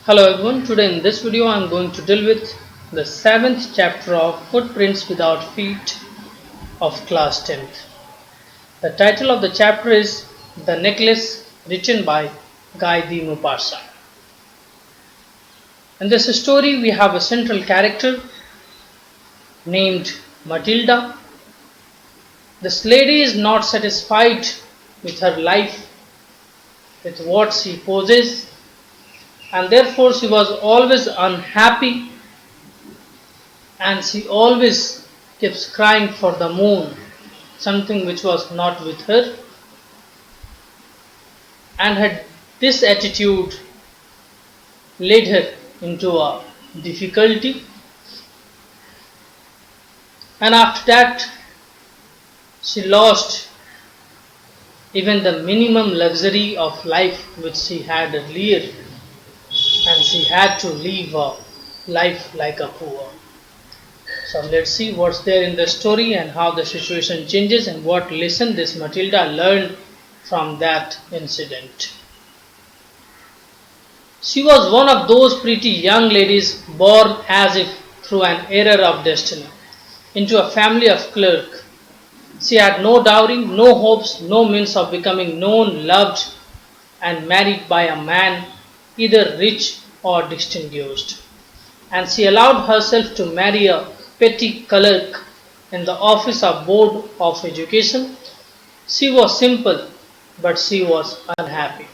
Hello everyone, today in this video I am going to deal with the 7th chapter of Footprints Without Feet of class 10th. The title of the chapter is The Necklace, written by Guy de Maupassant. In this story we have a central character named Matilda. This lady is not satisfied with her life, with what she possesses, and therefore she was always unhappy, and she always keeps crying for the moon, something which was not with her, and this attitude led her into a difficulty, and after that she lost even the minimum luxury of life which she had earlier, and she had to live a life like a poor. So let's see what's there in the story and how the situation changes and what lesson this Matilda learned from that incident. She was one of those pretty young ladies born as if through an error of destiny into a family of clerks. She had no dowry, no hopes, no means of becoming known, loved, and married by a man either rich or distinguished, and she allowed herself to marry a petty clerk in the office of Board of Education. She was simple, but she was unhappy.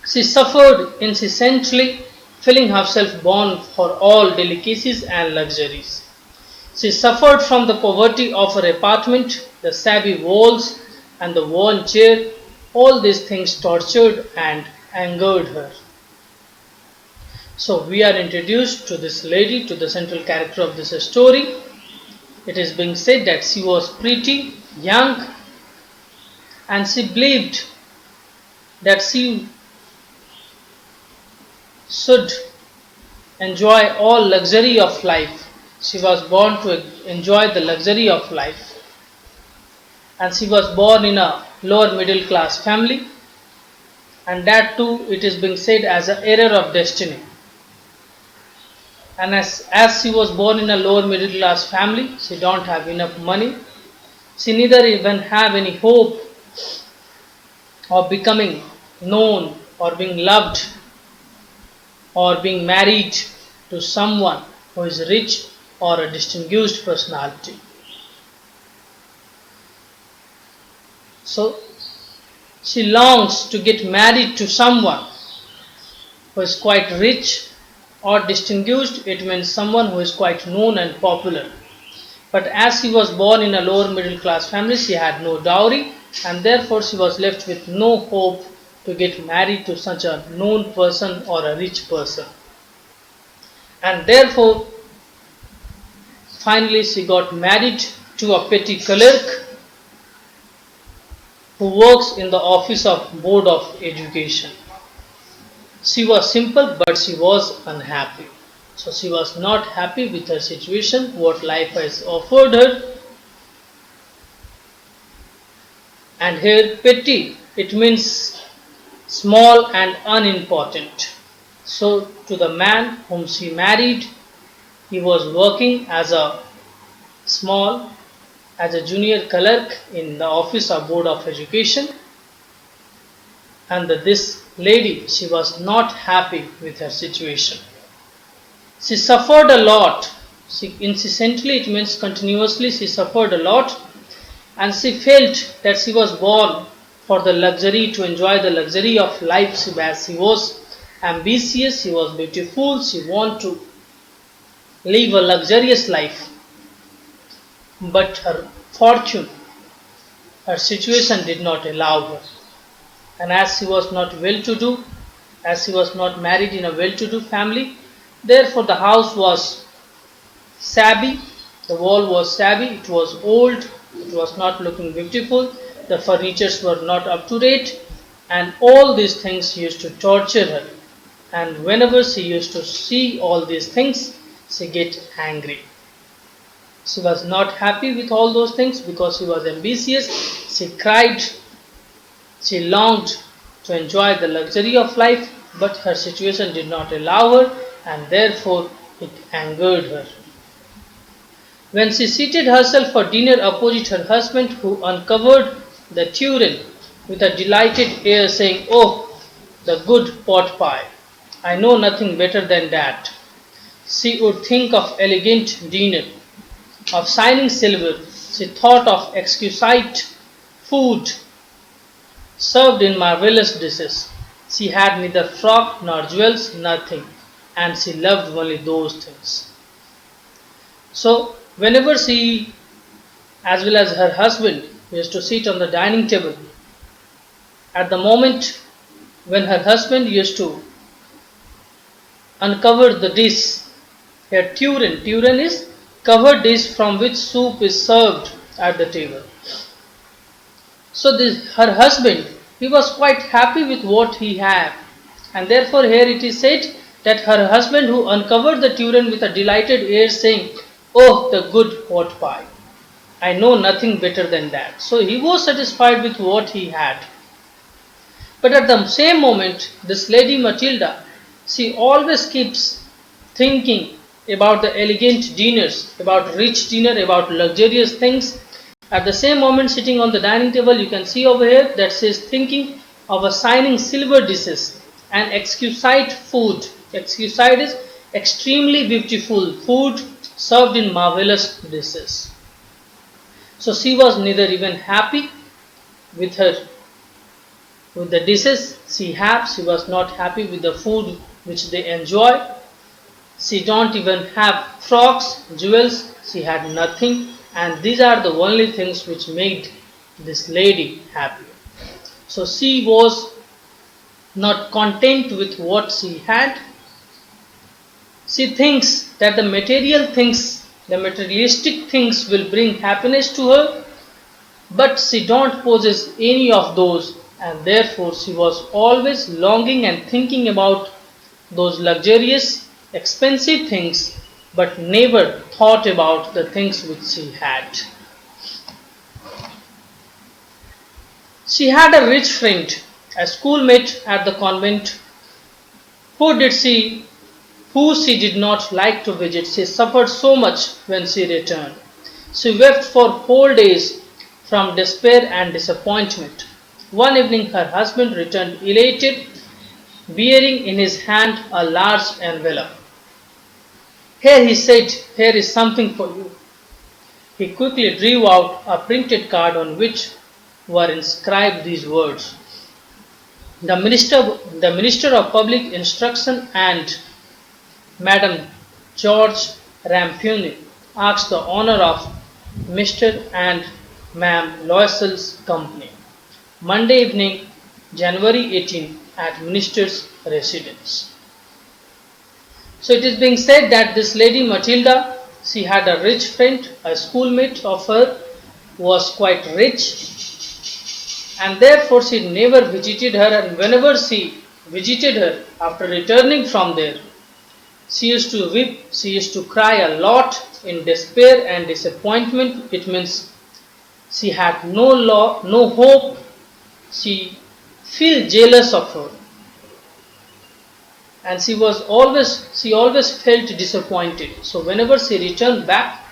She suffered incessantly, feeling herself born for all delicacies and luxuries. She suffered from the poverty of her apartment, the shabby walls, and the worn chair. All these things tortured and angered her. So we are introduced to this lady, to the central character of this story. It is being said that she was pretty, young, and she believed that she should enjoy all luxury of life. She was born to enjoy the luxury of life, and she was born in a lower middle class family, and that too it is being said as an error of destiny. And as she was born in a lower middle class family, she don't have enough money. She neither even have any hope of becoming known or being loved or being married to someone who is rich or a distinguished personality. So she longs to get married to someone who is quite rich or distinguished. It means someone who is quite known and popular. But as she was born in a lower middle class family, she had no dowry, and therefore she was left with no hope to get married to such a known person or a rich person. And therefore finally she got married to a petty clerk who works in the office of Board of Education. She was simple, but she was unhappy. So she was not happy with her situation, what life has offered her. And here petty, it means small and unimportant. So to the man whom she married, he was working as a junior clerk in the office of Board of Education, and this lady, she was not happy with her situation. She suffered a lot. She incessantly, it means continuously, she suffered a lot, and she felt that she was born for the luxury, to enjoy the luxury of life. She was ambitious, she was beautiful, she wanted to live a luxurious life. But her fortune, her situation did not allow her. And as she was not well-to-do, as she was not married in a well-to-do family, therefore the house was shabby, the wall was shabby, it was old, it was not looking beautiful, the furnitures were not up to date, and all these things used to torture her. And whenever she used to see all these things, she get angry. She was not happy with all those things because she was ambitious. She cried. She longed to enjoy the luxury of life, but her situation did not allow her, and therefore it angered her. When she seated herself for dinner opposite her husband, who uncovered the tureen with a delighted air, saying, "Oh, the good pot pie! I know nothing better than that." She would think of elegant dinner, of shining silver. She thought of exquisite food served in marvelous dishes. She had neither frock nor jewels, nothing, and she loved only those things. So, whenever she, as well as her husband, used to sit on the dining table, at the moment when her husband used to uncover the dish, her tureen is covered dish from which soup is served at the table. So her husband, he was quite happy with what he had, and therefore here it is said that her husband who uncovered the tureen with a delighted air, saying, "Oh, the good pot pie! I know nothing better than that." So he was satisfied with what he had. But at the same moment, this Lady Matilda, she always keeps thinking about the elegant dinners, about rich dinner, about luxurious things. At the same moment, sitting on the dining table, you can see over here that she is thinking of a shining silver dishes and exquisite food. Exquisite is extremely beautiful food served in marvelous dishes. So she was neither even happy with the dishes she had. She was not happy with the food which they enjoy. She don't even have frocks, jewels, she had nothing, and these are the only things which made this lady happy. So she was not content with what she had. She thinks that the material things, the materialistic things will bring happiness to her, but she don't possess any of those, and therefore she was always longing and thinking about those luxurious, expensive things, but never thought about the things which she had. She had a rich friend, a schoolmate at the convent, who she did not like to visit. She suffered so much when she returned. She wept for whole days from despair and disappointment. One evening her husband returned elated, bearing in his hand a large envelope. "Here," he said, "here is something for you." He quickly drew out a printed card on which were inscribed these words: The Minister of Public Instruction and Madam George Rampuni asks the honor of Mr. and Ma'am Loisel's company. Monday evening, January 18, at Minister's residence. So it is being said that this Lady Matilda, she had a rich friend, a schoolmate of her who was quite rich, and therefore she never visited her, and whenever she visited her after returning from there, she used to weep, she used to cry a lot in despair and disappointment. It means she had no hope, she felt jealous of her, and she always felt disappointed. So whenever she returned back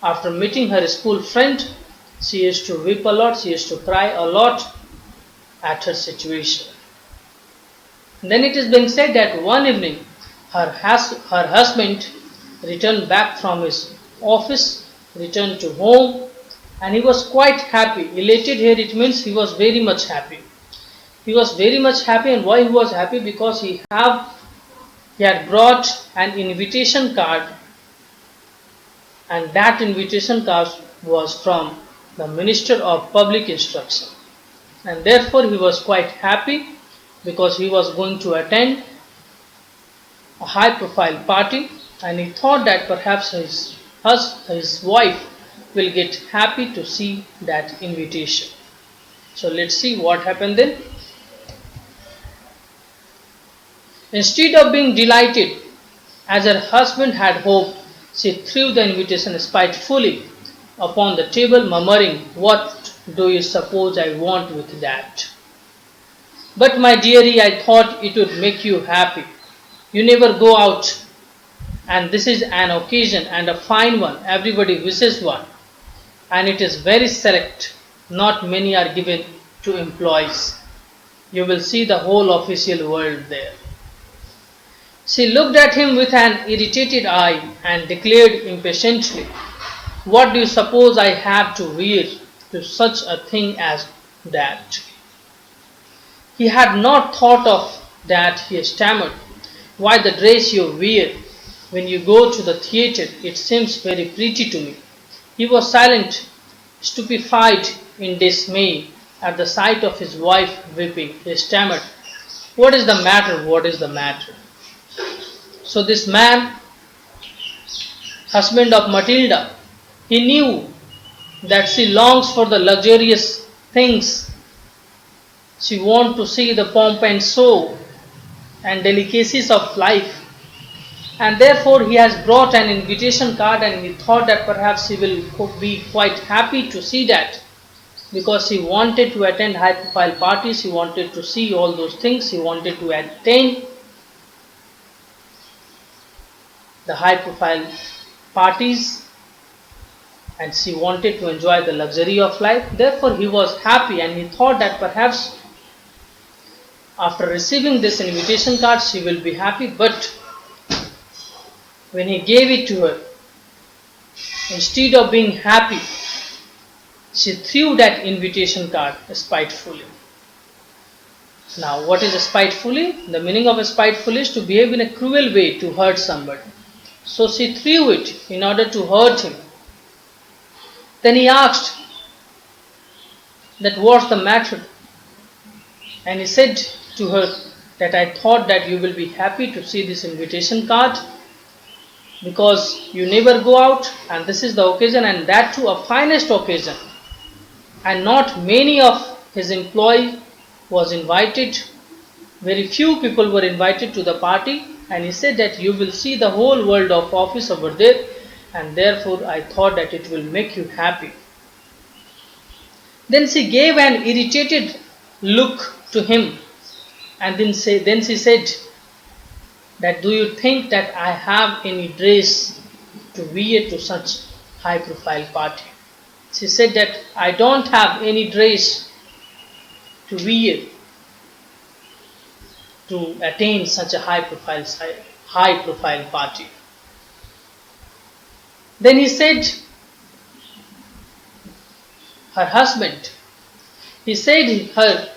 after meeting her school friend, she used to weep a lot, she used to cry a lot at her situation. And then it is being said that one evening her husband returned back from his office, returned to home, and he was quite happy. Elated here, it means he was very much happy. He was very much happy, and why he was happy? Because he had brought an invitation card, and that invitation card was from the Minister of Public Instruction, and therefore he was quite happy because he was going to attend a high profile party, and he thought that perhaps his wife will get happy to see that invitation. So let's see what happened then. Instead of being delighted as her husband had hoped, she threw the invitation spitefully upon the table, murmuring, "What do you suppose I want with that?" But my dearie, I thought it would make you happy. You never go out, and this is an occasion and a fine one. Everybody wishes one, and it is very select. Not many are given to employees. You will see the whole official world there. She looked at him with an irritated eye and declared impatiently, "What do you suppose I have to wear to such a thing as that?" He had not thought of that. He stammered, "Why, the dress you wear when you go to the theatre. It seems very pretty to me." He was silent, stupefied in dismay at the sight of his wife weeping. He stammered, "What is the matter? What is the matter?" So this man, husband of Matilda, he knew that she longs for the luxurious things. She wants to see the pomp and show and delicacies of life. And therefore he has brought an invitation card, and he thought that perhaps he will be quite happy to see that, because he wanted to attend high profile parties, he wanted to see all those things, he wanted to attain the high profile parties, and she wanted to enjoy the luxury of life. Therefore he was happy, and he thought that perhaps after receiving this invitation card she will be happy. But when he gave it to her, instead of being happy, she threw that invitation card spitefully. Now, what is spitefully? The meaning of spitefully is to behave in a cruel way to hurt somebody. So she threw it in order to hurt him. Then he asked that what's the matter? And he said to her that I thought that you will be happy to see this invitation card, because you never go out, and this is the occasion, and that too a finest occasion, and not many of his employees was invited. Very few people were invited to the party, and he said that you will see the whole world of office over there, and therefore I thought that it will make you happy. Then she gave an irritated look to him, and then she said that, "Do you think that I have any dress to wear to such high profile party?" She said that, "I don't have any dress to wear to attain such a high profile party." Then he said, her husband, he said her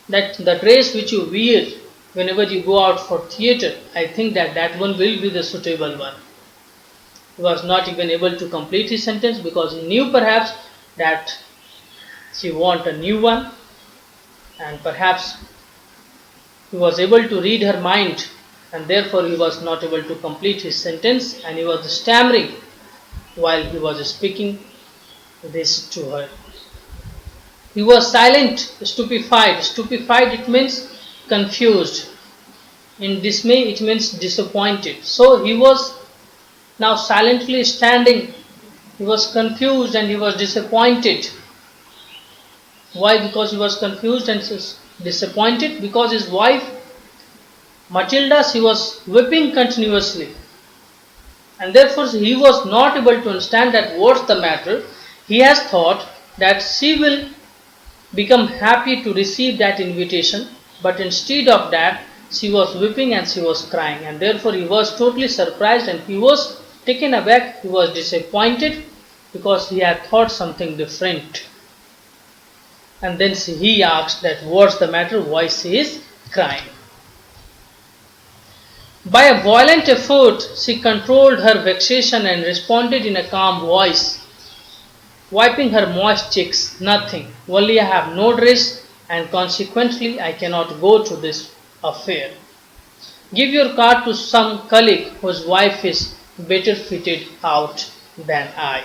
that the dress which you wear whenever you go out for theatre, I think that that one will be the suitable one. He was not even able to complete his sentence, because he knew perhaps that she wanted a new one, and perhaps he was able to read her mind, and therefore he was not able to complete his sentence, and he was stammering while he was speaking this to her. He was silent, stupefied. Stupefied, it means confused. In dismay, it means disappointed. So he was now silently standing. He was confused and he was disappointed. Why? Because he was confused and disappointed, because his wife Matilda, she was weeping continuously, and therefore he was not able to understand that what's the matter. He has thought that she will become happy to receive that invitation, but instead of that she was weeping and she was crying, and therefore he was totally surprised and he was taken aback. He was disappointed because he had thought something different. And then he asked that what's the matter, why she is crying. By a violent effort she controlled her vexation and responded in a calm voice, wiping her moist cheeks, "Nothing, only I have no dress, and consequently I cannot go to this affair. Give your card to some colleague whose wife is better fitted out than I."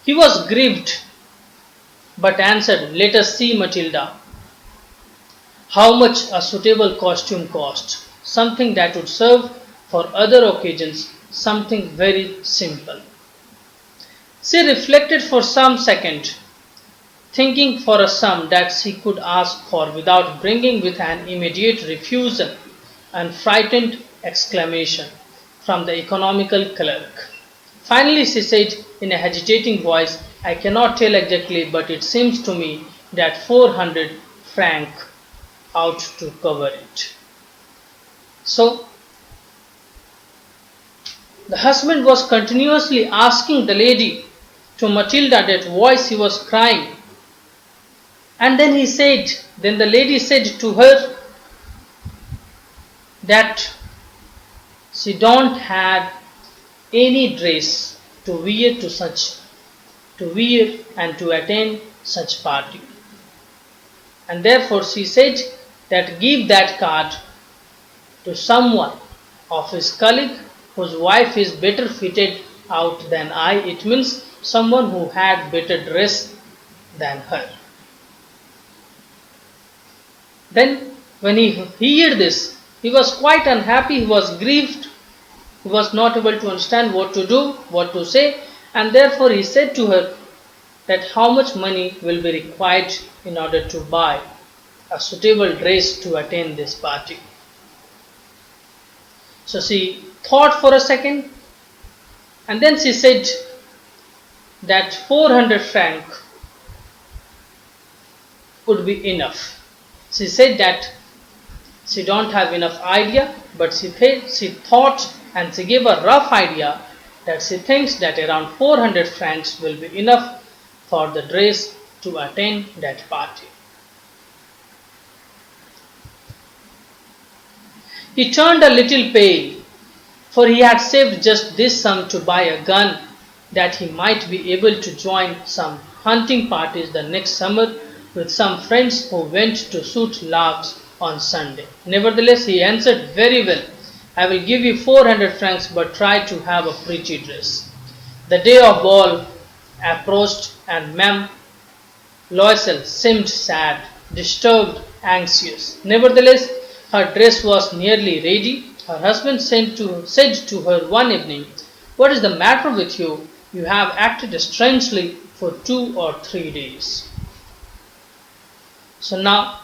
He was grieved, but answered, "Let us see, Matilda, how much a suitable costume costs. Something that would serve for other occasions, something very simple." She reflected for some seconds. thinking for a sum that she could ask for without bringing with an immediate refusal and frightened exclamation from the economical clerk. Finally, she said in a hesitating voice, I cannot tell exactly, but it seems to me that 400 franc ought to cover it. So, the husband was continuously asking the lady to Matilda that voice he was crying. And then the lady said to her that she don't have any dress to wear and to attend such party. And therefore she said that give that card to someone of his colleague whose wife is better fitted out than I. It means someone who had better dress than her. Then when he heard this, he was quite unhappy, he was grieved, he was not able to understand what to do, what to say, and therefore he said to her that how much money will be required in order to buy a suitable dress to attend this party. So she thought for a second and then she said that 400 franc would be enough. She said that she don't have enough idea, but she thought and she gave a rough idea that she thinks that around 400 francs will be enough for the dress to attend that party. He turned a little pale, for he had saved just this sum to buy a gun that he might be able to join some hunting parties the next summer with some friends who went to shoot larks on Sunday. Nevertheless, he answered, very well, I will give you 400 francs, but try to have a pretty dress. The day of ball approached and Ma'am Loisel seemed sad, disturbed, anxious. Nevertheless, her dress was nearly ready. Her husband said to her one evening, what is the matter with you? You have acted strangely for 2 or 3 days. So now,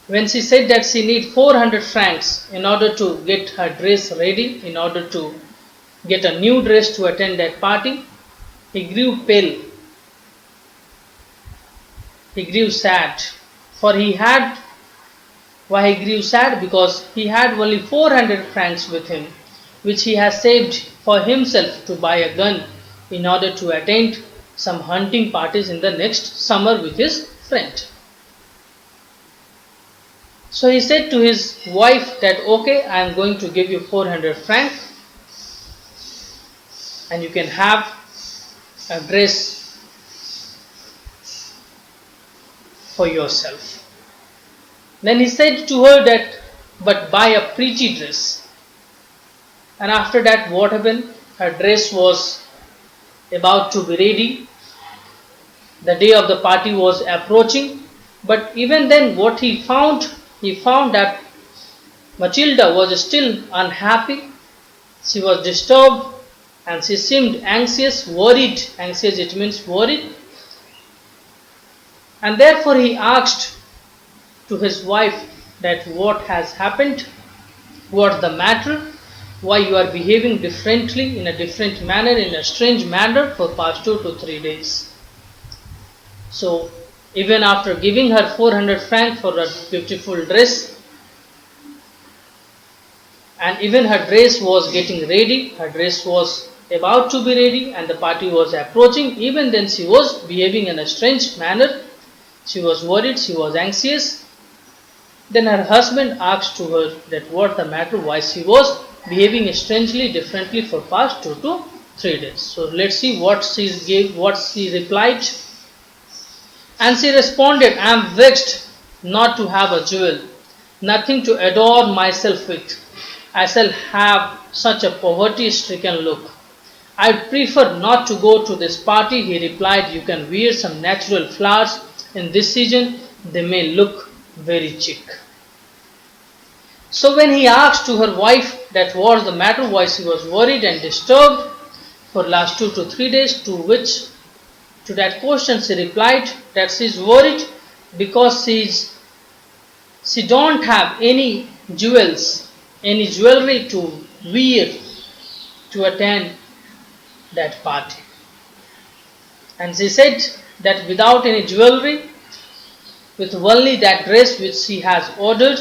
when she said that she need 400 francs in order to get her dress ready, in order to get a new dress to attend that party, he grew pale. He grew sad. Why he grew sad? Because he had only 400 francs with him, which he has saved for himself to buy a gun in order to attend some hunting parties in the next summer with his friend. So he said to his wife that, okay, I am going to give you 400 francs and you can have a dress for yourself. Then he said to her that, but buy a pretty dress. And after that, what happened? Her dress was about to be ready. The day of the party was approaching. But even then, what he found that Matilda was still unhappy. She was disturbed and she seemed anxious, worried. Anxious, it means worried. And therefore he asked to his wife that what has happened, what's the matter, why you are behaving differently, in a different manner, in a strange manner for past 2 to 3 days. So even after giving her 400 francs for a beautiful dress, and even her dress was getting ready, her dress was about to be ready and the party was approaching, even then she was behaving in a strange manner. She was worried, she was anxious. Then her husband asked to her that what the matter, why she was behaving strangely differently for past 2 to 3 days. So let's see what she replied. And she responded, I am vexed not to have a jewel, nothing to adorn myself with. I shall have such a poverty-stricken look. I prefer not to go to this party, he replied. You can wear some natural flowers in this season, they may look very chic. So when he asked to her wife that what was the matter, why she was worried and disturbed for last 2 to 3 days, to which To that question she replied that she is worried because she don't have any jewels, any jewelry to wear to attend that party. And she said that without any jewelry, with only that dress which she has ordered,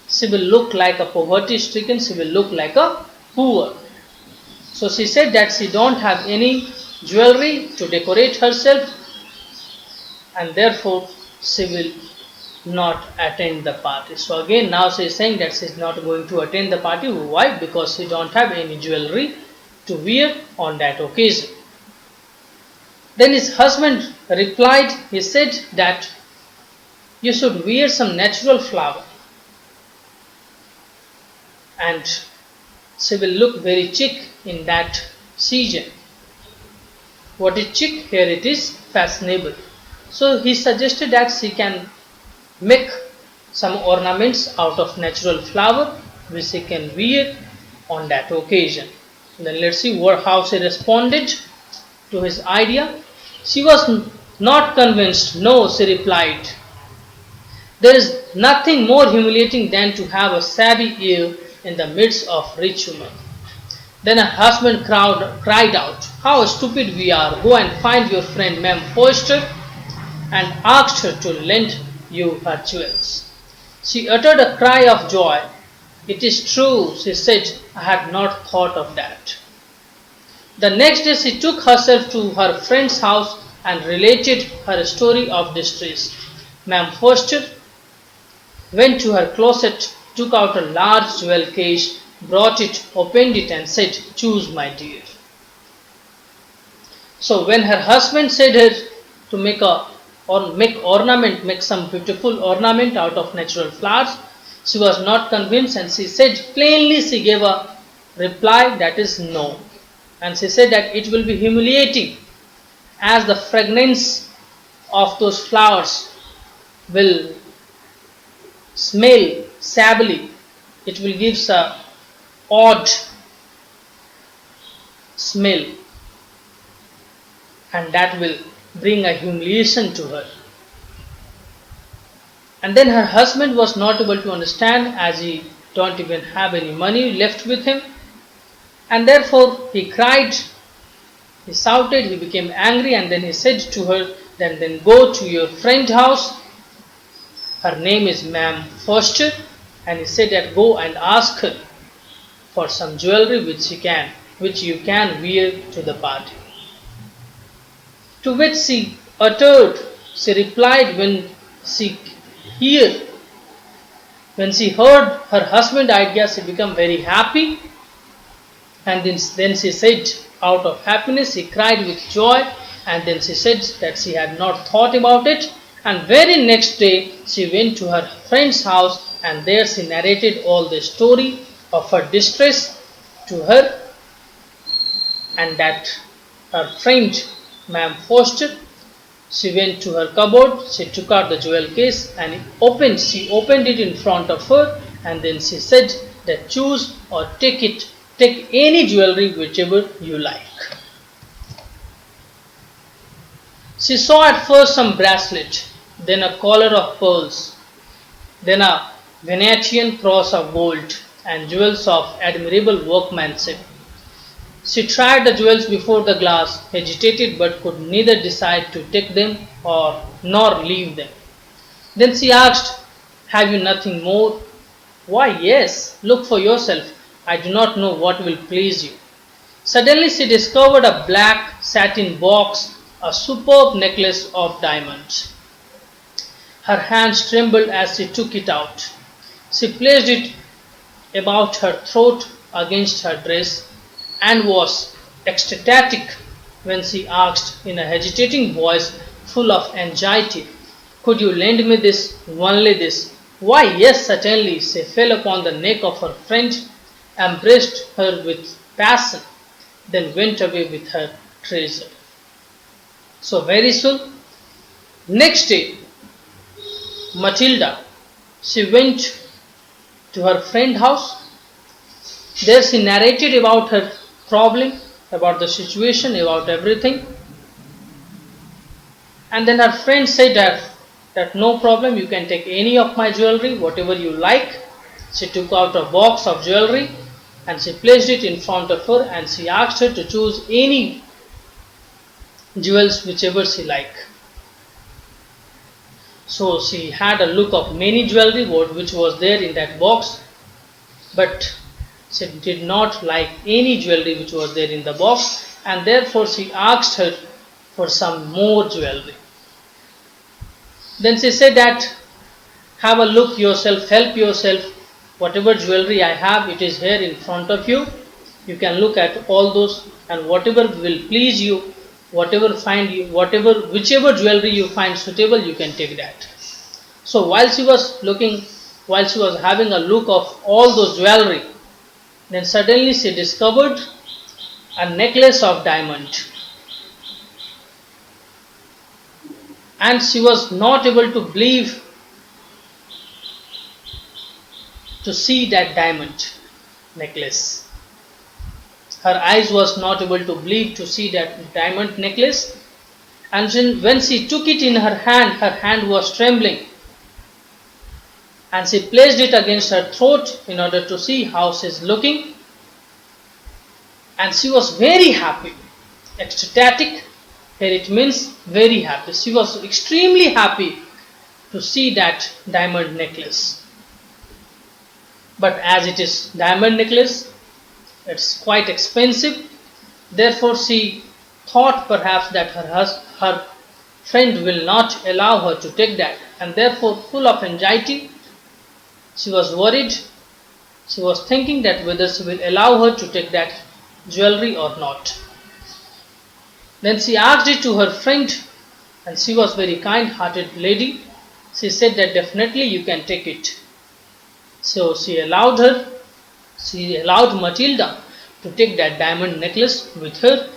she will look like a poverty stricken, she will look like a poor. So she said that she don't have any jewelry to decorate herself, and therefore she will not attend the party. So again now she is saying that she is not going to attend the party. Why? Because she don't have any jewelry to wear on that occasion. Then his husband replied, he said that you should wear some natural flower and she will look very chic in that season. What is chic? Here it is fashionable. So he suggested that she can make some ornaments out of natural flower which she can wear on that occasion. Then let's see how she responded to his idea. She was not convinced. No, she replied. There is nothing more humiliating than to have a shabby ear in the midst of rich women. Then her husband cried out, how stupid we are. Go and find your friend Ma'am Foster and asked her to lend you her jewels. She uttered a cry of joy. It is true, she said, I had not thought of that. The next day she took herself to her friend's house and related her story of distress. Ma'am Foster went to her closet, took out a large jewel case, brought it, opened it and said, choose my dear. So when her husband said her to make some beautiful ornament out of natural flowers, she was not convinced and she said plainly, she gave a reply that is no. And she said that it will be humiliating as the fragrance of those flowers will smell shabbily. It will give a odd smell and that will bring a humiliation to her. And then her husband was not able to understand as he don't even have any money left with him, and therefore he cried, he shouted, he became angry, and then he said to her, then go to your friend's house. Her name is Ma'am Foster, and he said that go and ask her for some jewelry which you can wear to the party. To which she replied when she heard her husband's idea, she became very happy, and then she said out of happiness, she cried with joy, and then she said that she had not thought about it, and very next day she went to her friend's house and there she narrated all the story of her distress to her, and that her friend Ma'am Foster, she went to her cupboard, she took out the jewel case and she opened it in front of her, and then she said that choose or take any jewelry whichever you like. She saw at first some bracelet, then a collar of pearls, then a Venetian cross of gold and jewels of admirable workmanship. She tried the jewels before the glass, hesitated but could neither decide to take them nor leave them. Then she asked, have you nothing more? Why, yes, look for yourself. I do not know what will please you. Suddenly she discovered a black satin box, a superb necklace of diamonds. Her hands trembled as she took it out. She placed it about her throat against her dress and was ecstatic when she asked in a hesitating voice full of anxiety, could you lend me this, only this? Why, yes, certainly. She fell upon the neck of her friend, embraced her with passion, then went away with her treasure. So very soon, next day, Matilda, she went to her friend's house. There she narrated about her problem, about the situation, about everything. And then her friend said that no problem, you can take any of my jewelry, whatever you like. She took out a box of jewelry and she placed it in front of her and she asked her to choose any jewels whichever she liked. So she had a look of many jewelry which was there in that box, but she did not like any jewelry which was there in the box, and therefore she asked her for some more jewelry. Then she said that, have a look yourself, help yourself, whatever jewelry I have, it is here in front of you. You can look at all those, and whatever will please you, whichever jewelry you find suitable, you can take that. So while she was having a look of all those jewelry, then suddenly she discovered a necklace of diamond. And she was not able to believe to see that diamond necklace. Her eyes was not able to believe to see that diamond necklace. And when she took it in her hand was trembling. And she placed it against her throat in order to see how she is looking. And she was very happy, ecstatic. Here it means very happy. She was extremely happy to see that diamond necklace. But as it is diamond necklace, it's quite expensive. Therefore, she thought perhaps that her friend will not allow her to take that. And therefore, full of anxiety, she was worried. She was thinking that whether she will allow her to take that jewelry or not. Then she asked it to her friend, and she was very kind-hearted lady. She said that definitely you can take it. So she allowed Matilda to take that diamond necklace with her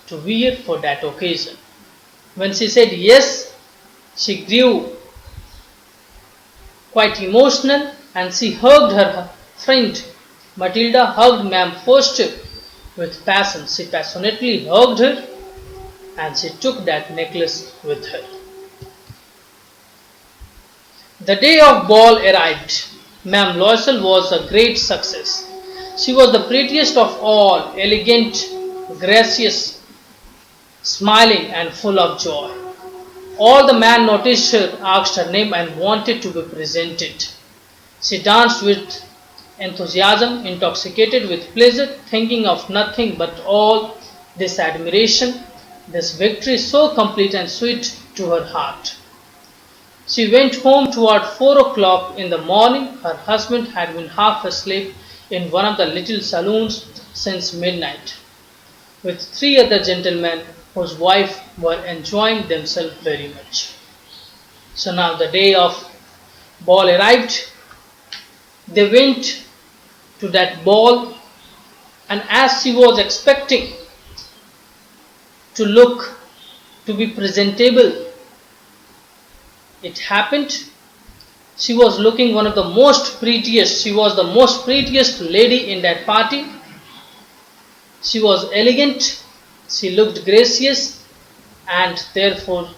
to wear for that occasion. When she said yes, she grew quite emotional and she hugged her friend. Matilda hugged Ma'am Foster with passion. She passionately hugged her and she took that necklace with her. The day of ball arrived. Ma'am Loisel was a great success. She was the prettiest of all, elegant, gracious, smiling and full of joy. All the men noticed her, asked her name and wanted to be presented. She danced with enthusiasm, intoxicated with pleasure, thinking of nothing but all this admiration, this victory so complete and sweet to her heart. She went home toward 4 o'clock in the morning. Her husband had been half asleep in one of the little saloons since midnight, with 3 other gentlemen whose wives were enjoying themselves very much. So now the day of ball arrived. They went to that ball, and as she was expecting to be presentable, it happened. She was looking one of the most prettiest. She was the most prettiest lady in that party. She was elegant. She looked gracious, and therefore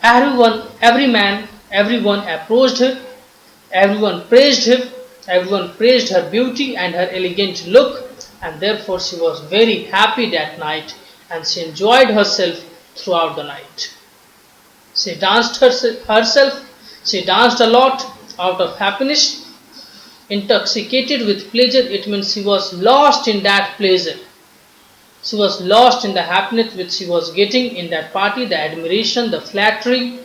everyone approached her. Everyone praised her. Everyone praised her beauty and her elegant look, and therefore she was very happy that night, and she enjoyed herself throughout the night. She danced herself. She danced a lot out of happiness. Intoxicated with pleasure, it means she was lost in that pleasure. She was lost in the happiness which she was getting in that party, the admiration, the flattery,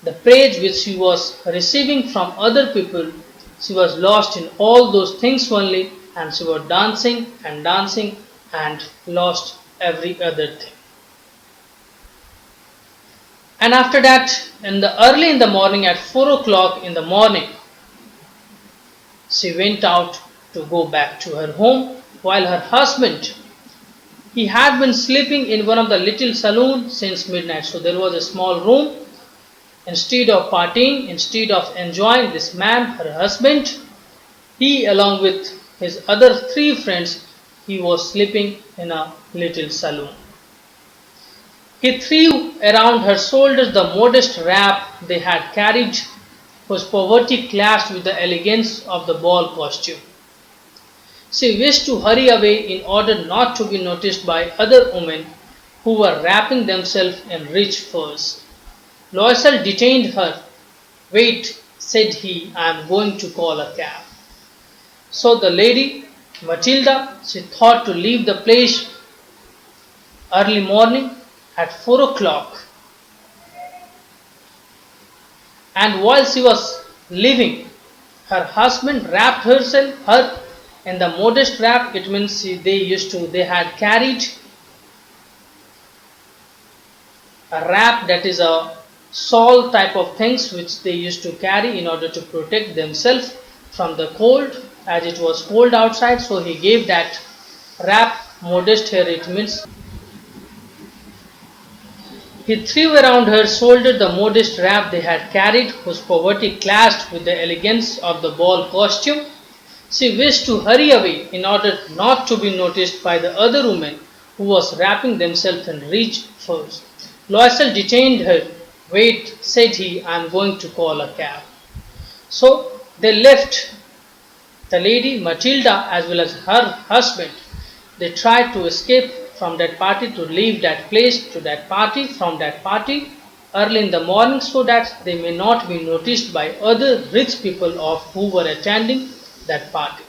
the praise which she was receiving from other people. She was lost in all those things only, and she was dancing and lost every other thing. And after that, early in the morning, at 4 o'clock in the morning, she went out to go back to her home, while her husband, he had been sleeping in one of the little saloons since midnight. So there was a small room. Instead of partying, instead of enjoying, this man, her husband, he along with his other 3 friends, he was sleeping in a little saloon. He threw around her shoulders the modest wrap they had carried, whose poverty clashed with the elegance of the ball costume. She wished to hurry away in order not to be noticed by other women who were wrapping themselves in rich furs. Loisel detained her. Wait, said he, I am going to call a cab. So the lady, Matilda, she thought to leave the place early morning at 4 o'clock. And while she was leaving, her husband wrapped her in the modest wrap. It means they had carried a wrap, that is a shawl type of things which they used to carry in order to protect themselves from the cold, as it was cold outside. So he gave that wrap modest here. It means he threw around her shoulder the modest wrap they had carried, whose poverty clashed with the elegance of the ball costume. She wished to hurry away in order not to be noticed by the other women who was wrapping themselves in rich furs. Loisel detained her. Wait, said he, I am going to call a cab. So they left. The lady Matilda as well as her husband, they tried to escape from that party, to leave that place to that party, from that party early in the morning, so that they may not be noticed by other rich people of who were attending that party.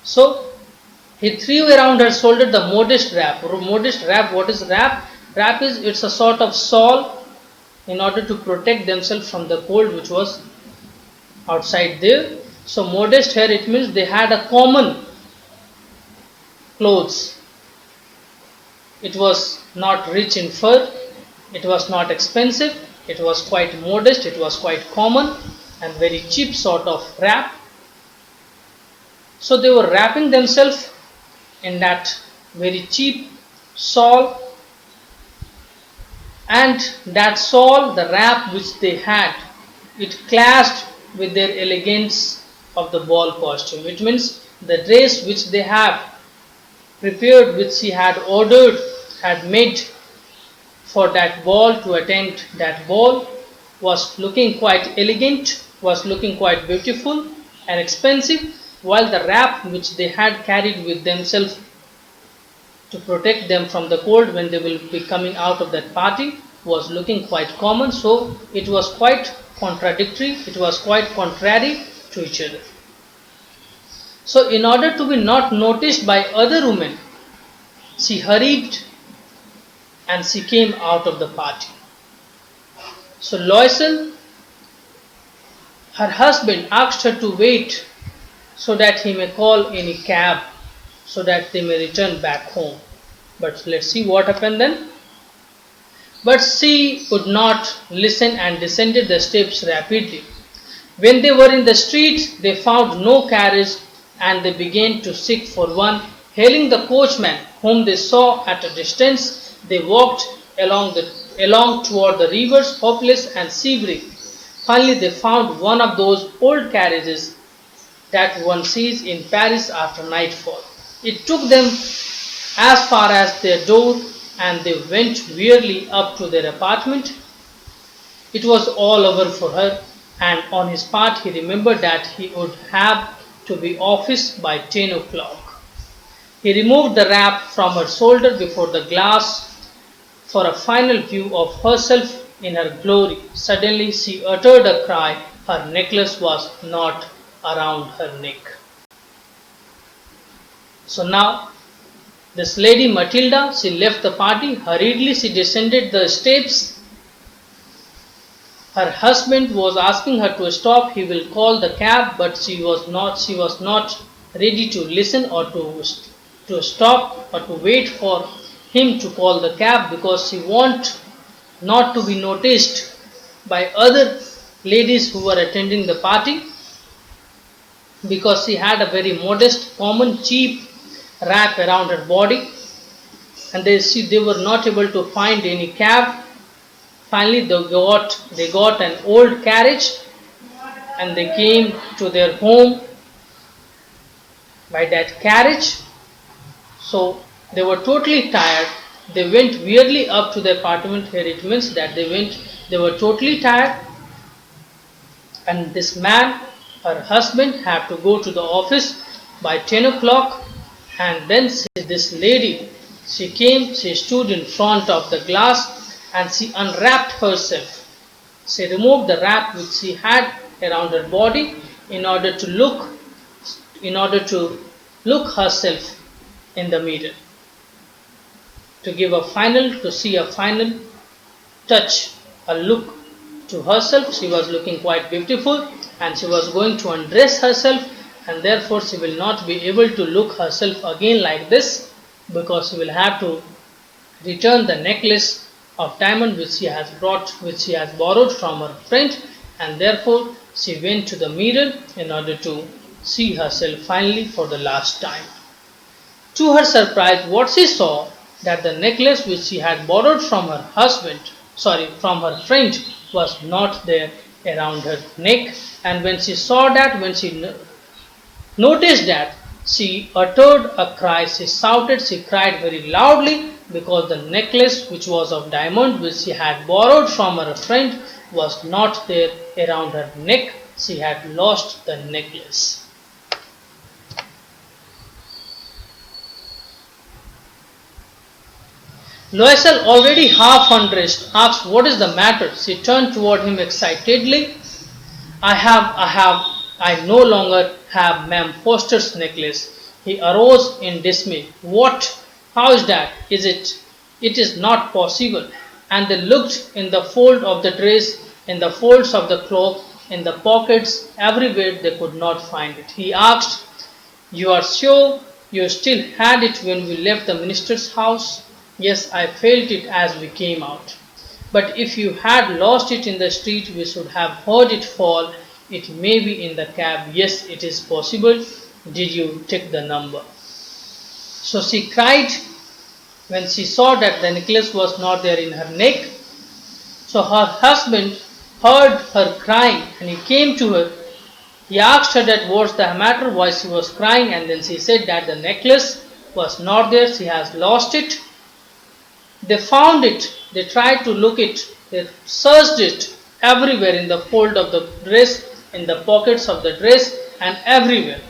So he threw around her shoulder the modest wrap. Modest wrap, what is wrap? Wrap is, it's a sort of shawl in order to protect themselves from the cold which was outside there. So modest here, it means they had a common clothes. It was not rich in fur, it was not expensive, it was quite modest, it was quite common and very cheap sort of wrap. So they were wrapping themselves in that very cheap shawl, and that shawl, the wrap which they had, it clashed with their elegance of the ball costume. It means the dress which they have prepared, which she had ordered, had made for that ball, to attend that ball, was looking quite elegant, was looking quite beautiful and expensive, while the wrap which they had carried with themselves to protect them from the cold when they will be coming out of that party was looking quite common. So it was quite contradictory, it was quite contrary to each other. So in order to be not noticed by other women, she hurried and she came out of the party. So Loisel, her husband, asked her to wait so that he may call any cab so that they may return back home. But let's see what happened then. But she would not listen and descended the steps rapidly. When they were in the street, they found no carriage and they began to seek for one. Hailing the coachman, whom they saw at a distance, they walked along toward the rivers, hopeless and shivering. Finally, they found one of those old carriages that one sees in Paris after nightfall. It took them as far as their door, and they went wearily up to their apartment. It was all over for her, and on his part he remembered that he would have to be office by 10 o'clock. He removed the wrap from her shoulder before the glass for a final view of herself in her glory. Suddenly she uttered a cry. Her necklace was not around her neck. So now this lady Matilda, she left the party. Hurriedly she descended the steps. Her husband was asking her to stop. He will call the cab, but she was not ready to listen or to stop or to wait for him to call the cab, because she wanted not to be noticed by other ladies who were attending the party, because she had a very modest, common, cheap wrap around her body, and they were not able to find any cab. Finally they got an old carriage and they came to their home by that carriage. So they were totally tired They went weirdly up to the apartment. Here it means that they were totally tired, and this man, her husband, had to go to the office by 10 o'clock. And then this lady, she came, she stood in front of the glass and she unwrapped herself. She removed the wrap which she had around her body in order to look herself in the mirror, to see a final touch, a look to herself. She was looking quite beautiful and she was going to undress herself, and therefore she will not be able to look herself again like this, because she will have to return the necklace of diamond which she has borrowed from her friend, and therefore she went to the mirror in order to see herself finally for the last time. To her surprise, what she saw, that the necklace which she had borrowed from her friend, was not there around her neck. And when she noticed that, she uttered a cry. She shouted, she cried very loudly, because the necklace which was of diamond which she had borrowed from her friend was not there around her neck. She had lost the necklace. Loisel, already half undressed, asked, "What is the matter?" She turned toward him excitedly. I no longer have Ma'am Foster's necklace." He arose in dismay. "What? How is that? It is not possible." And they looked in the fold of the dress, in the folds of the cloak, in the pockets, everywhere. They could not find it. He asked, "You are sure you still had it when we left the minister's house?" "Yes, I felt it as we came out." "But if you had lost it in the street, we should have heard it fall. It may be in the cab." "Yes, it is possible." "Did you take the number?" So she cried when she saw that the necklace was not there in her neck. So her husband heard her crying and he came to her. He asked her that what's the matter, why she was crying, and then she said that the necklace was not there, she has lost it. They found it, they tried to look it, they searched it everywhere, in the fold of the dress, in the pockets of the dress, and everywhere.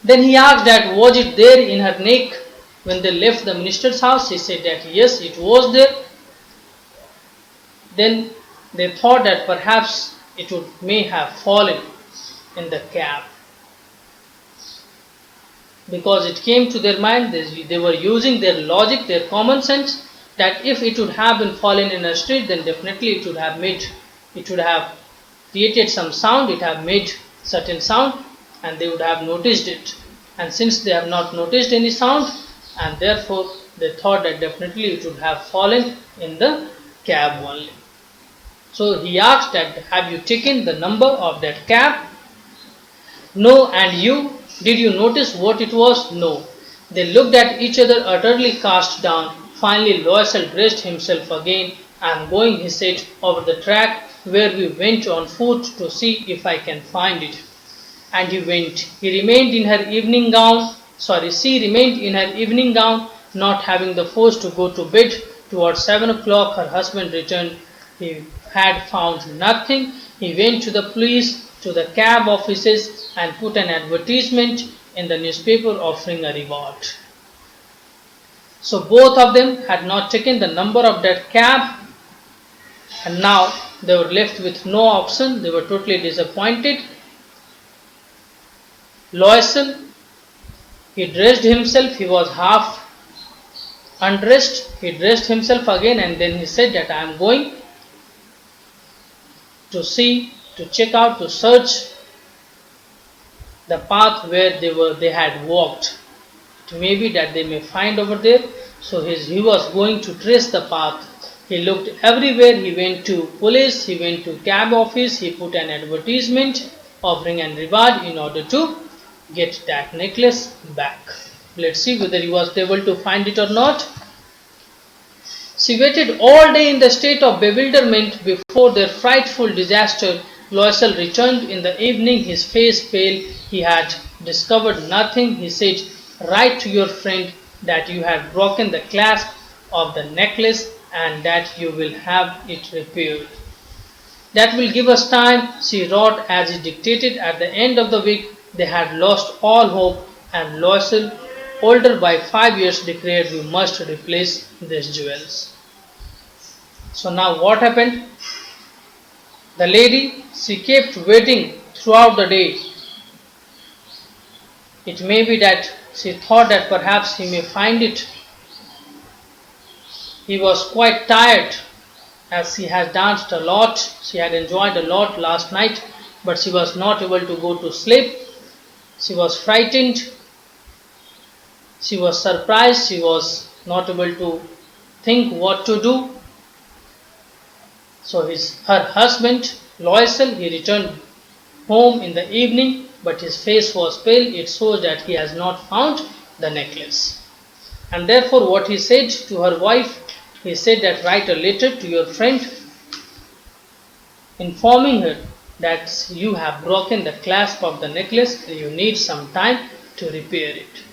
Then he asked that was it there in her neck when they left the minister's house? She said that yes, it was there. Then they thought that perhaps may have fallen in the cab. Because it came to their mind, they were using their logic, their common sense, that if it would have been fallen in a street, then definitely it would have created some sound, it have made certain sound, and they would have noticed it. And since they have not noticed any sound, and therefore they thought that definitely it would have fallen in the cab only. So he asked that, have you taken the number of that cab? No. And you? Did you notice what it was? No. They looked at each other, utterly cast down. Finally Loisel dressed himself again. I am going, he said, over the track where we went on foot to see if I can find it. And he went. She remained in her evening gown, not having the force to go to bed. Towards 7 o'clock her husband returned. He had found nothing. He went to the police, to the cab offices, and put an advertisement in the newspaper offering a reward. So both of them had not taken the number of that cab, and now they were left with no option. They were totally disappointed. Loisel, he dressed himself, he was half undressed, he dressed himself again, and then he said that I am going to see, to check out, to search the path where they had walked. It may be that they may find over there. So he was going to trace the path. He looked everywhere. He went to police, he went to cab office, he put an advertisement offering an reward in order to get that necklace back. Let's see whether he was able to find it or not. She waited all day in the state of bewilderment before their frightful disaster. Loisel returned in the evening, his face pale. He had discovered nothing. He said, write to your friend that you had broken the clasp of the necklace and that you will have it repaired. That will give us time, she wrote as he dictated. At the end of the week, they had lost all hope, and Loisel, older by 5 years, declared, we must replace these jewels. So now what happened? The lady, she kept waiting throughout the day. It may be that she thought that perhaps he may find it. He was quite tired as she had danced a lot, she had enjoyed a lot last night, but she was not able to go to sleep. She was frightened, she was surprised, she was not able to think what to do. So her husband, Loisel, he returned home in the evening, but his face was pale. It shows that he has not found the necklace. And therefore what he said to her wife, he said that write a letter to your friend informing her that you have broken the clasp of the necklace and you need some time to repair it.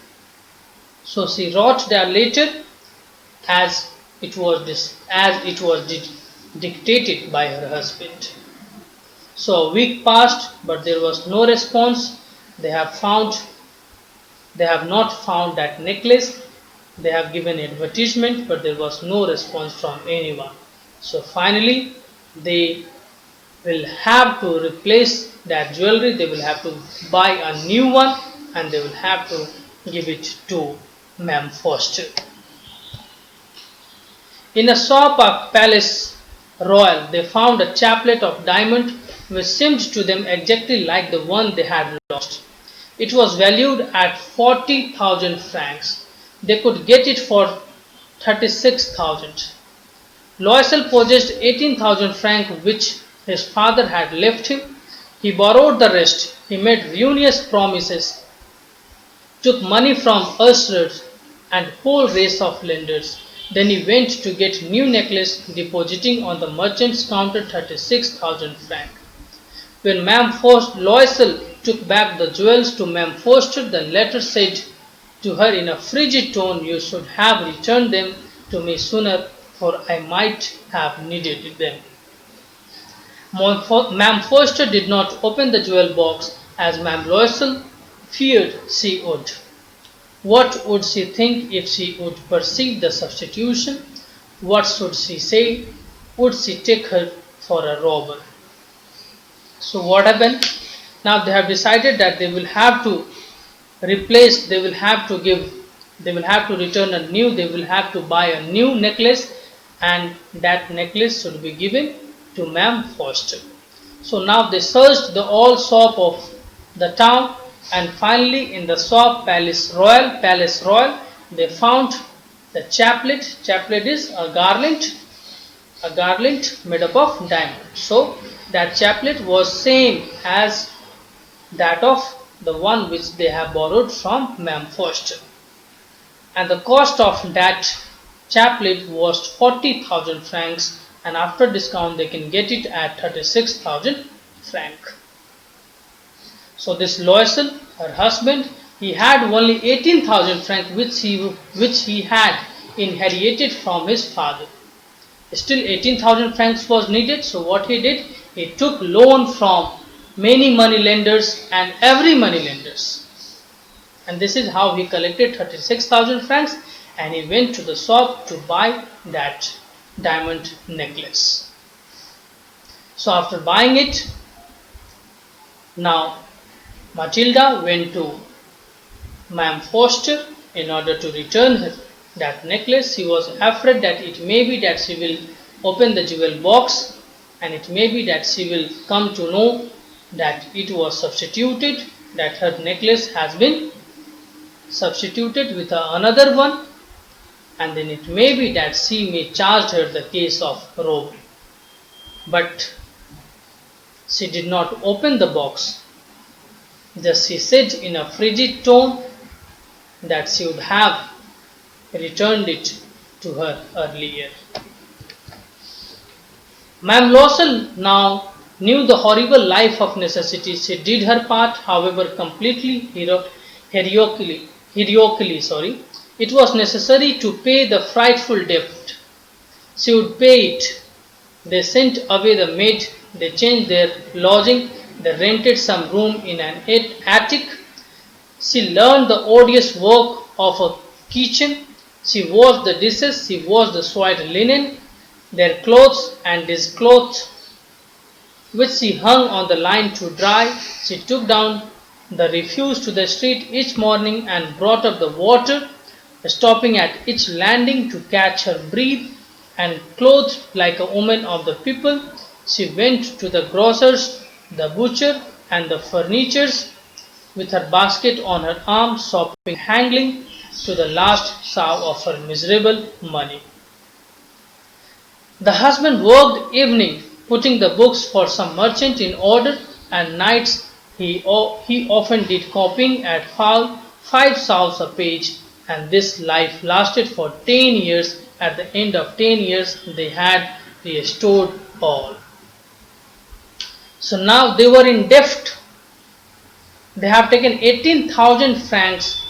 So she wrote that letter as it was dictated by her husband. So a week passed, but there was no response. They have not found that necklace. They have given advertisement, but there was no response from anyone. So finally, they will have to replace that jewelry. They will have to buy a new one, and they will have to give it to Ma'am Foster. In a shop of Palace Royal, they found a chaplet of diamond which seemed to them exactly like the one they had lost. It was valued at 40,000 francs. They could get it for 36,000. Loisel possessed 18,000 francs which his father had left him. He borrowed the rest. He made ruinous promises, took money from usurers and whole race of lenders. Then he went to get new necklace, depositing on the merchant's counter 36,000 francs. When Loisel took back the jewels to Ma'am Foster, the latter said to her in a frigid tone, you should have returned them to me sooner, for I might have needed them. Ma'am Foster did not open the jewel box as Ma'am Loisel feared she would. What would she think if she would perceive the substitution? What should she say? Would she take her for a robber? So what happened? Now they have decided that they will have to replace, they will have to return a new, they will have to buy a new necklace, and that necklace should be given to Ma'am Foster. So now they searched the all shop of the town, and finally in the shop Palace Royal, they found the chaplet. Chaplet is a garland made up of diamond. So that chaplet was same as that of the one which they have borrowed from Ma'am Foster, and the cost of that chaplet was 40,000 francs, and after discount they can get it at 36,000 francs. So this Loisel, her husband, he had only 18,000 francs which he had inherited from his father. Still 18,000 francs was needed, so what he did, he took loan from many money lenders and every money lenders, and this is how he collected 36,000 francs, and he went to the shop to buy that diamond necklace. So after buying it, now Matilda went to Ma'am Foster in order to return her that necklace. She was afraid that it may be that she will open the jewel box, and it may be that she will come to know that it was substituted, that her necklace has been substituted with another one, and then it may be that she may charge her the case of robbery. But she did not open the box. Just she said in a frigid tone that she would have returned it to her earlier. Ma'am Loisel now knew the horrible life of necessity. She did her part, however, completely heroically. It was necessary to pay the frightful debt. She would pay it. They sent away the maid, they changed their lodging, they rented some room in an attic. She learned the odious work of a kitchen. She washed the dishes, she washed the soiled linen, their clothes and disclothes, which she hung on the line to dry. She took down the refuse to the street each morning and brought up the water, stopping at each landing to catch her breath, and clothed like a woman of the people, she went to the grocer's, the butcher, and the furniture's with her basket on her arm, shopping, haggling to the last sou of her miserable money. The husband worked evening, putting the books for some merchant in order, and nights he often did copying at 5 sous a page, and this life lasted for 10 years. At the end of 10 years, they had restored all. So now they were in debt. They have taken 18,000 francs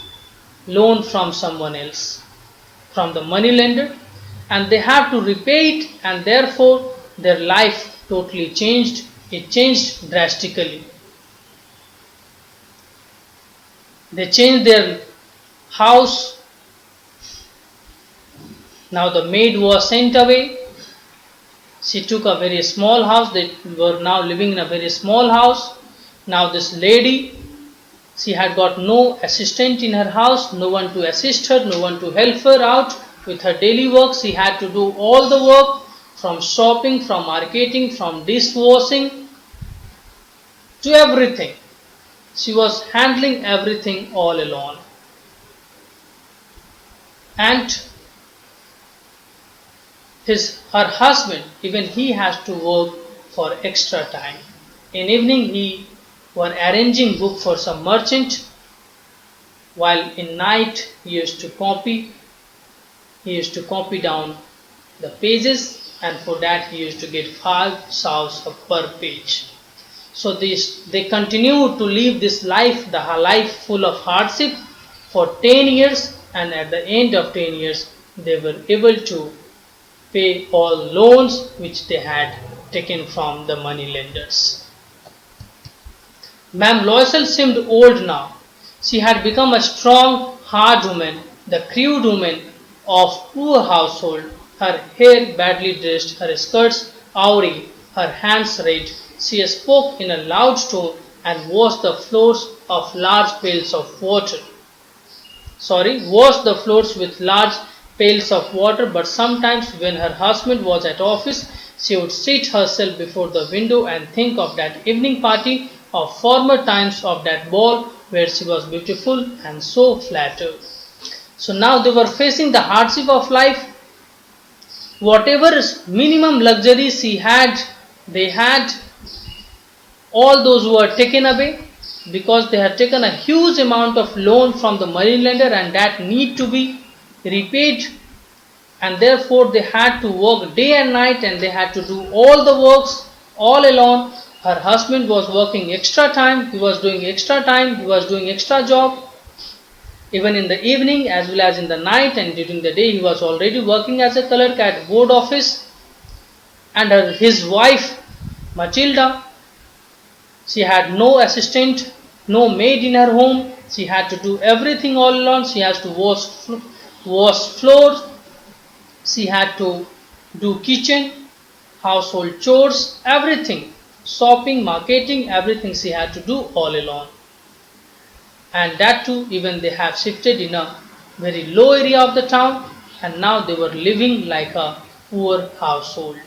loan from someone else, from the money lender, and they have to repay it, and therefore their life totally changed. It changed drastically. They changed their house. Now the maid was sent away. She took a very small house. They were now living in a very small house. Now this lady, she had got no assistant in her house, no one to assist her, no one to help her out with her daily work. She had to do all the work, from shopping, from marketing, from dishwashing, to everything. She was handling everything all alone. And her husband, even he has to work for extra time. In evening he was arranging book for some merchant, while in night he used to copy down the pages, and for that he used to get 5 sous per page. So they continued to live this life, the life full of hardship, for 10 years, and at the end of 10 years they were able to pay all loans which they had taken from the money lenders. Ma'am Loisel seemed old now. She had become a strong, hard woman, the crude woman of poor household, her hair badly dressed, her skirts awry, her hands red. She spoke in a loud tone and washed the floors of large pails of water. Washed the floors with large pails of water, but sometimes when her husband was at office, she would sit herself before the window and think of that evening party, of former times, of that ball where she was beautiful and so flattered. So now they were facing the hardship of life. Whatever minimum luxuries she had, they had, all those were taken away, because they had taken a huge amount of loan from the money lender, and that need to be repaid, and therefore they had to work day and night, and they had to do all the works all alone. Her husband was working extra time, he was doing extra time, he was doing extra job, even in the evening as well as in the night, and during the day he was already working as a clerk at board office. And his wife Matilda, she had no assistant, no maid in her home. She had to do everything all alone. She has to wash floors. She had to do kitchen, household chores, everything. Shopping, marketing, everything she had to do all alone. And that too, even they have shifted in a very low area of the town, and now they were living like a poor household.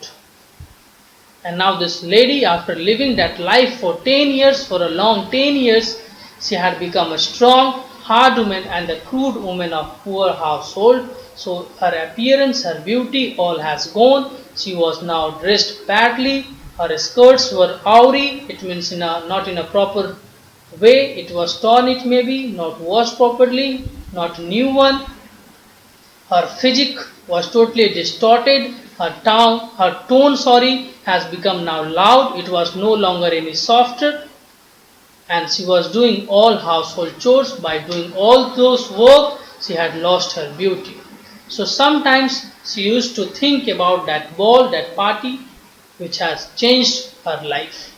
And now this lady, after living that life for 10 years, for a long 10 years, she had become a strong, hard woman and a crude woman of poor household. So her appearance, her beauty, all has gone. She was now dressed badly. Her skirts were awry. It means not in a proper way. It was torn, it may be, not washed properly, not new one. Her physique was totally distorted. Her tone has become now loud. It was no longer any softer, and she was doing all household chores. By doing all those work, she had lost her beauty. So sometimes she used to think about that ball, that party, which has changed her life.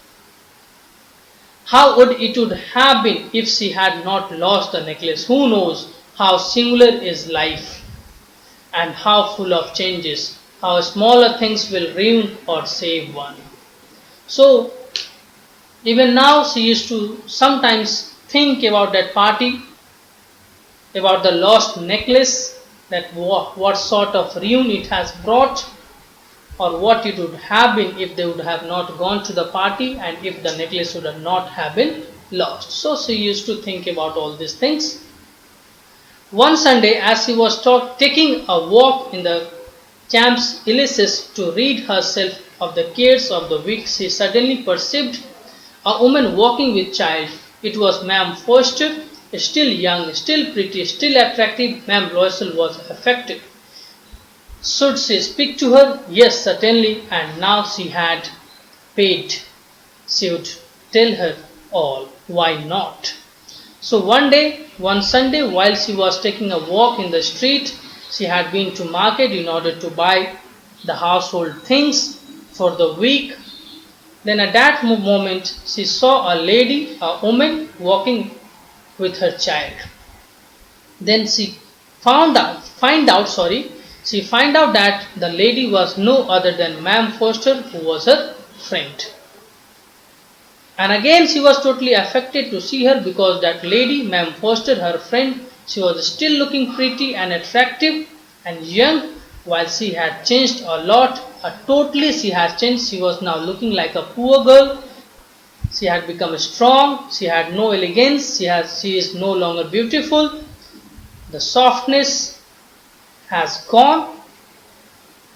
How would have been if she had not lost the necklace? Who knows how singular is life and how full of changes, how smaller things will ruin or save one. So even now she used to sometimes think about that party, about the lost necklace, that what sort of ruin it has brought, or what it would have been if they would have not gone to the party and if the necklace would have not have been lost. So she used to think about all these things. One Sunday, as she was taking a walk in the Champs Elysees to rid herself of the cares of the week, she suddenly perceived a woman walking with child. It was Ma'am Foster, still young, still pretty, still attractive. Ma'am Loisel was affected. Should she speak to her? Yes, certainly, and now she had paid. She would tell her all. Why not? So one Sunday, while she was taking a walk in the street, she had been to market in order to buy the household things for the week. Then at that moment, she saw a lady, a woman, walking with her child. Then she found out that the lady was no other than Ma'am Foster, who was her friend. And again she was totally affected to see her, because that lady, Ma'am Foster, her friend, she was still looking pretty and attractive and young, while she had changed a lot. Totally she has changed. She was now looking like a poor girl. She had become strong. She had no elegance. She is no longer beautiful. The softness has gone,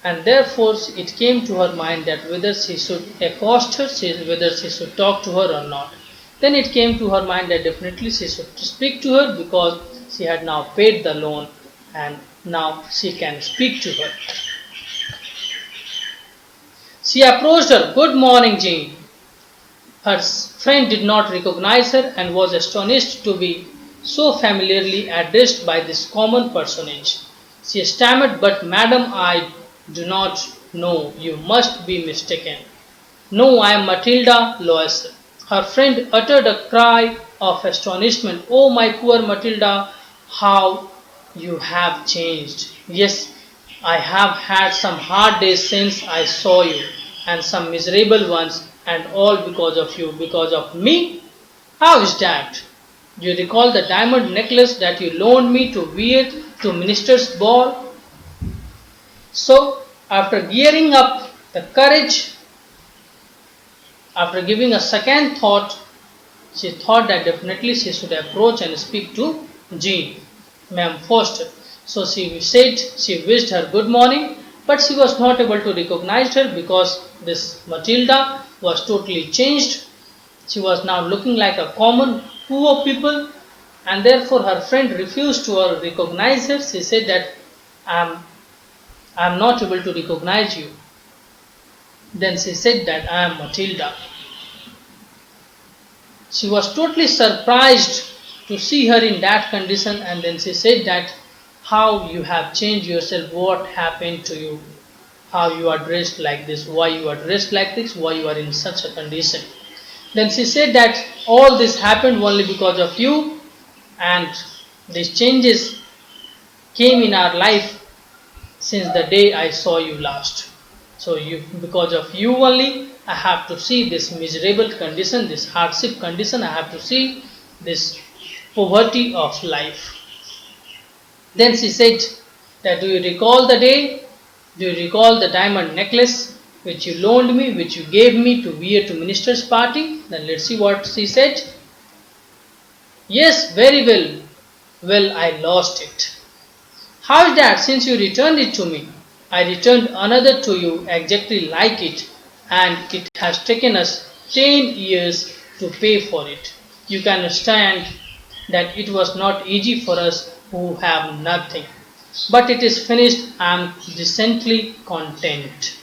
and therefore it came to her mind that whether she should accost her, whether she should talk to her or not. Then it came to her mind that definitely she should speak to her, because she had now paid the loan and now she can speak to her. She approached her. Good morning, Jane. Her friend did not recognize her and was astonished to be so familiarly addressed by this common personage. She stammered, but madam, I do not know. You must be mistaken. No, I am Matilda Lois. Her friend uttered a cry of astonishment. Oh, my poor Matilda, how you have changed. Yes, I have had some hard days since I saw you, and some miserable ones, and all because of you. Because of me? How is that? Do you recall the diamond necklace that you loaned me to wear to minister's ball? So, after gearing up the courage, after giving a second thought, she thought that definitely she should approach and speak to Jean, Ma'am Foster. So she said she wished her good morning, but she was not able to recognize her, because this Matilda was totally changed. She was now looking like a common poor people, and therefore her friend refused to recognize her. She said that I am not able to recognize you. Then she said that I am Matilda. She was totally surprised to see her in that condition, and then she said that how you have changed yourself, what happened to you, how you are dressed like this, why you are dressed like this, why you are in such a condition. Then she said that all this happened only because of you, and these changes came in our life since the day I saw you last. So because of you only, I have to see this miserable condition, this hardship condition, I have to see this poverty of life. Then she said that, do you recall the day? Do you recall the diamond necklace which you loaned me, which you gave me to wear to minister's party? Then let's see what she said. Yes, very well. Well, I lost it. How is that, since you returned it to me? I returned another to you exactly like it, and it has taken us 10 years to pay for it. You can understand that it was not easy for us who have nothing. But it is finished. I am decently content.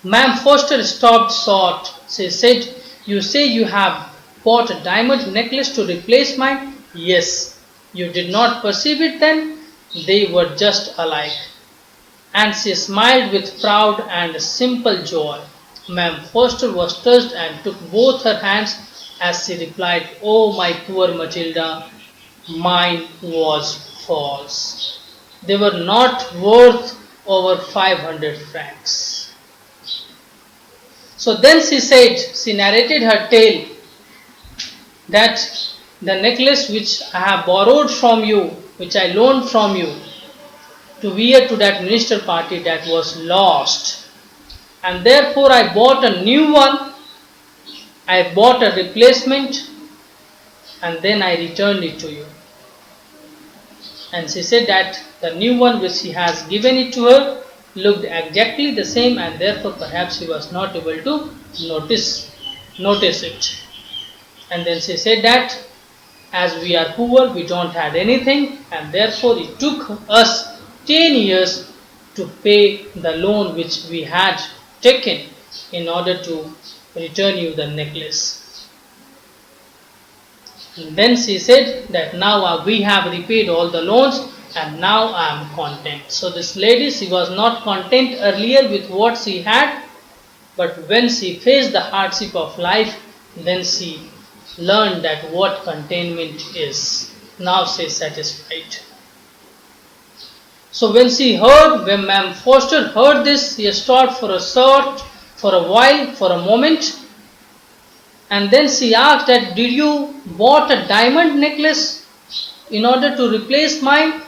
Ma'am Foster stopped short. She said, you say you have bought a diamond necklace to replace mine? Yes. You did not perceive it then? They were just alike. And she smiled with proud and simple joy. Ma'am Foster was touched and took both her hands as she replied, "Oh, my poor Matilda, mine was false. They were not worth over 500 francs." So then she said, she narrated her tale that the necklace which I have borrowed from you, which I loaned from you to wear to that minister party, that was lost. And therefore I bought a new one, I bought a replacement, and then I returned it to you. And she said that the new one which he has given it to her looked exactly the same, and therefore perhaps he was not able to notice it. And then she said that as we are poor, we don't have anything, and therefore it took us 10 years to pay the loan which we had taken in order to return you the necklace. And then she said that now we have repaid all the loans and now I am content. So this lady, she was not content earlier with what she had, but when she faced the hardship of life, then she learned that what contentment is. Now she is satisfied. So when Ma'am Foster heard this, she stopped for a moment, and then she asked that, "Did you bought a diamond necklace in order to replace mine?"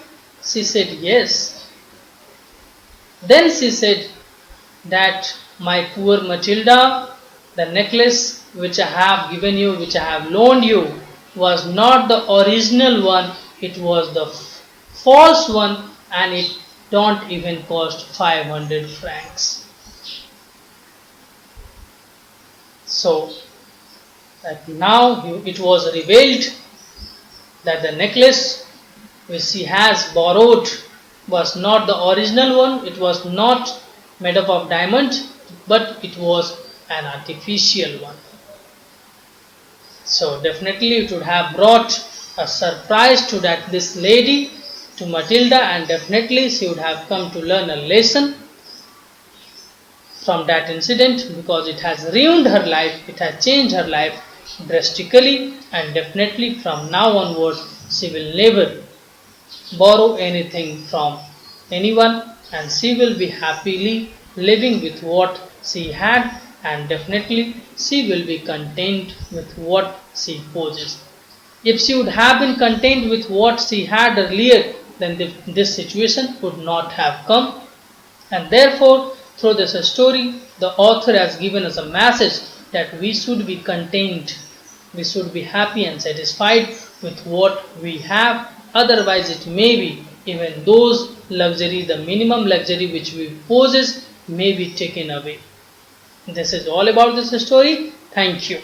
She said, "Yes." Then she said that, "My poor Matilda, the necklace which I have given you, which I have loaned you, was not the original one, it was the false one, and it don't even cost 500 francs. So that now it was revealed that the necklace which she has borrowed was not the original one, it was not made up of diamond, but it was an artificial one. So definitely it would have brought a surprise to this lady, to Matilda, and definitely she would have come to learn a lesson from that incident, because it has ruined her life, it has changed her life drastically, and definitely from now onwards she will never borrow anything from anyone, and she will be happily living with what she had, and definitely she will be content with what she possesses. If she would have been content with what she had earlier, then this situation would not have come. And therefore, through this story, the author has given us a message that we should be content, we should be happy and satisfied with what we have. Otherwise, it may be even those luxury, the minimum luxury which we possess, may be taken away. This is all about this story. Thank you.